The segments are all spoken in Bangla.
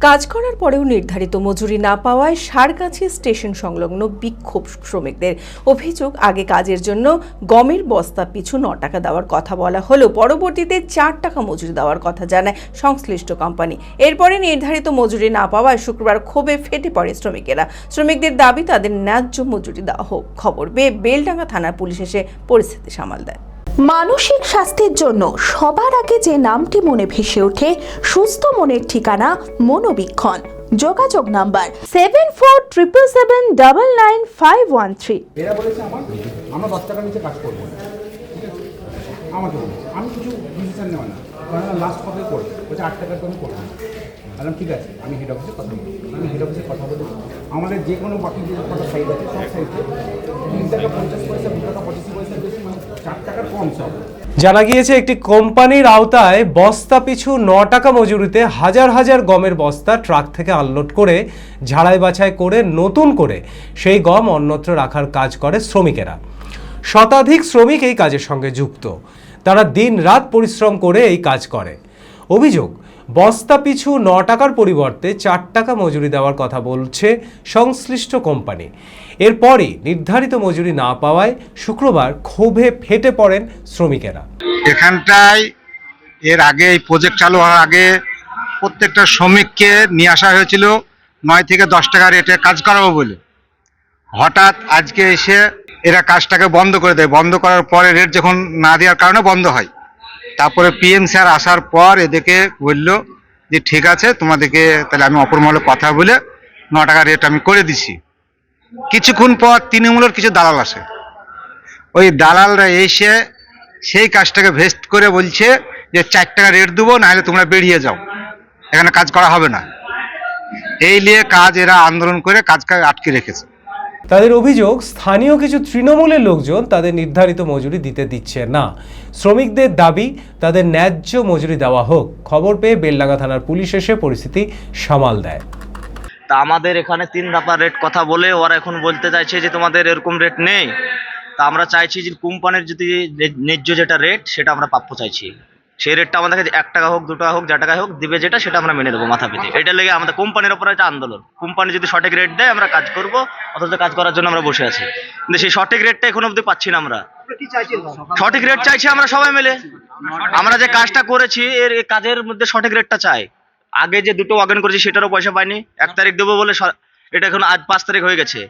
কাজ করার পরেও নির্ধারিত মজুরি না পাওয়ায় সারগাছি স্টেশন সংলগ্ন বিক্ষোভ শ্রমিকদের। অভিযোগ, আগে কাজের জন্য গমের বস্তা পিছু 9 টাকা দেওয়ার কথা বলা হলেও পরবর্তীতে 4 টাকা মজুরি দেওয়ার কথা জানায় সংশ্লিষ্ট কোম্পানি। এরপরে নির্ধারিত মজুরি না পাওয়ায় শুক্রবার ক্ষোভে ফেটে পড়ে শ্রমিকেরা। শ্রমিকদের দাবি তাদের ন্যায্য মজুরি দেওয়া হোক। খবর পেয়ে বেলডাঙ্গা থানার পুলিশ এসে পরিস্থিতি সামাল দেয়। মানসিক স্বাস্থ্যের জন্য সবার আগে যে নামটি মনে ভেসে ওঠে, সুস্থ মনের ঠিকানা মনোবীক্ষণ। যোগাযোগ নাম্বার 7477799513। এরা বলেছে আমরা 10 টাকার নিচে কাজ করবো না, আমাকে বলেছে। আমি কিছু ডিসিশন নেওয়া না, কারণ লাস্ট কবে করে বলছে 8 টাকার তো আমি করবো না। বললাম ঠিক আছে, আমি হেড অফিসে কথা বলবো। আমি হেড অফিসে কথা বলেছি, আমাদের যে কোনো বাকি যে কটা সাইড আছে সব সাইডে 3 টাকা 50 পয়সা, 2 টাকা 25 পয়সা বেশি, মানে 4 টাকার কম সব। জানা গিয়েছে একটি কোম্পানির আওতায় বস্তা পিছু 9 টাকা মজুরিতে হাজার হাজার গমের বস্তা ট্রাক থেকে আনলোড করে ঝাড়াই বাছাই করে নতুন করে সেই গম অন্যত্র রাখার কাজ করে শ্রমিকেরা। শতাধিক শ্রমিক এই কাজের সঙ্গে যুক্ত। তারা দিন রাত পরিশ্রম করে এই কাজ করে। অভিযোগ, বস্তা পিছু 9 টাকার পরিবর্তে 4 টাকা মজুরি দেওয়ার কথা বলছে সংশ্লিষ্ট কোম্পানি। এরপরই নির্ধারিত মজুরি না পাওয়ায় শুক্রবার ক্ষোভে ফেটে পড়েন শ্রমিকেরা। এখানটায় এর আগে এই প্রজেক্ট চালু হওয়ার আগে প্রত্যেকটা শ্রমিককে নিয়ে আসা হয়েছিল 9 থেকে 10 টাকা রেটে কাজ করাবো বলে। হঠাৎ আজকে এসে এরা কাজটাকে বন্ধ করে দেয়। বন্ধ করার পরে রেট যখন না দেওয়ার কারণে বন্ধ হয়, তারপরে পিএম স্যার আসার পর এদেরকে বলল যে ঠিক আছে, তোমাদেরকে তাহলে আমি অপর মহলে কথা বলে 9 টাকা রেট আমি করে দিছি। কিছুক্ষণ পর তৃণমূলের কিছু দালাল আসে। ওই দালালরা এসে সেই কাজটাকে ভেস্ট করে বলছে যে 4 টাকা রেট দেবো, নাহলে তোমরা বেরিয়ে যাও, এখানে কাজ করা হবে না। এই নিয়ে কাজ এরা আন্দোলন করে কাজকে আটকে রেখেছে। তাদের অভিযোগ, স্থানীয় কিছু তৃণমূলের লোকজন তাদের নির্ধারিত মজুরি দিতে দিচ্ছে না। শ্রমিকদের দাবি তাদের ন্যায্য মজুরি দেওয়া হোক। খবর পেয়ে বেলডাঙ্গা থানার পুলিশ এসে পরিস্থিতি সামাল দেয়। তা আমাদের এখানে 3 দফা রেট কথা বলে ওরা এখন বলতে চাইছে যে তোমাদের এরকম রেট নেই। তা আমরা চাইছি যে কোম্পানির যদি ন্যায্য যেটা রেট সেটা আমরা প্রাপ্য চাইছি। সেই রেটটা আমাদেরকে 1 টাকা হোক, 2 টাকা হোক, যা টাকা হোক দিবে, যেটা সেটা আমরা মেনে দেবো মাথা পেতে। এটা লেগে আমাদের কোম্পানির ওপরে একটা আন্দোলন। কোম্পানি যদি সঠিক রেট দেয় আমরা কাজ করবো, অথচ কাজ করার জন্য আমরা বসে আছি। কিন্তু সেই সঠিক রেটটা এখন অবধি পাচ্ছি না। আমরা সঠিক রেট চাইছি, আমরা সবাই মিলে। আমরা যে কাজটা করেছি এর কাজের মধ্যে সঠিক রেটটা চাই। আগে যে 2টো ওয়াগন করেছি সেটারও পয়সা পাইনি। 1 তারিখ দেবো বলে এটা এখন আজ 5 তারিখ হয়ে গেছে,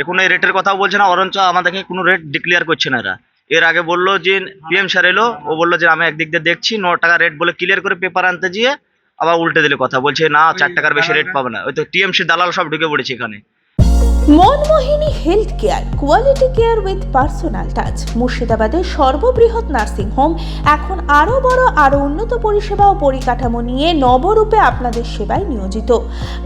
এখন এই রেটের কথাও বলছে না, অরঞ্চ আমাদেরকে কোনো রেট ডিক্লেয়ার করছে না এরা। এর আগে বললো যে পিএম স্যার এলো, ও বললো যে আমি একদিক দিয়ে দেখছি 9 টাকা রেট বলে ক্লিয়ার করে পেপার আনতে গিয়ে আবার উল্টে দিলে কথা, বলছে না 4 টাকার বেশি রেট পাবে না। ওই তো টিএমসি দালাল সব ঢুকে পড়েছে এখানে। Manmohini health care, quality care with personal touch. মুর্শিদাবাদের সর্ববৃহৎ নার্সিং হোম এখন আরও বড়, আরও উন্নত পরিষেবা ও পরিকাঠামো নিয়ে নবরূপে আপনাদের সেবায় নিয়োজিত।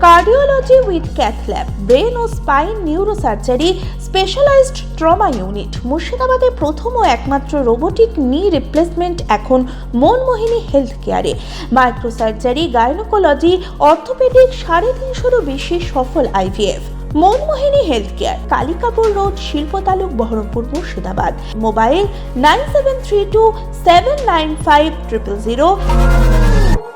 Cardiology with cath lab, brain ও spine neuro surgery, specialised trauma unit. মুর্শিদাবাদে প্রথম ও একমাত্র রোবোটিক নি রিপ্লেসমেন্ট এখন Manmohini health care. Micro surgery, gynaecology, orthopaedic, 350-এরও বেশি সফল IVF। Manmohini health care, Kalikapur road, শিল্পতালুক, বহরমপুর, মুর্শিদাবাদ। মোবাইল 9732795000।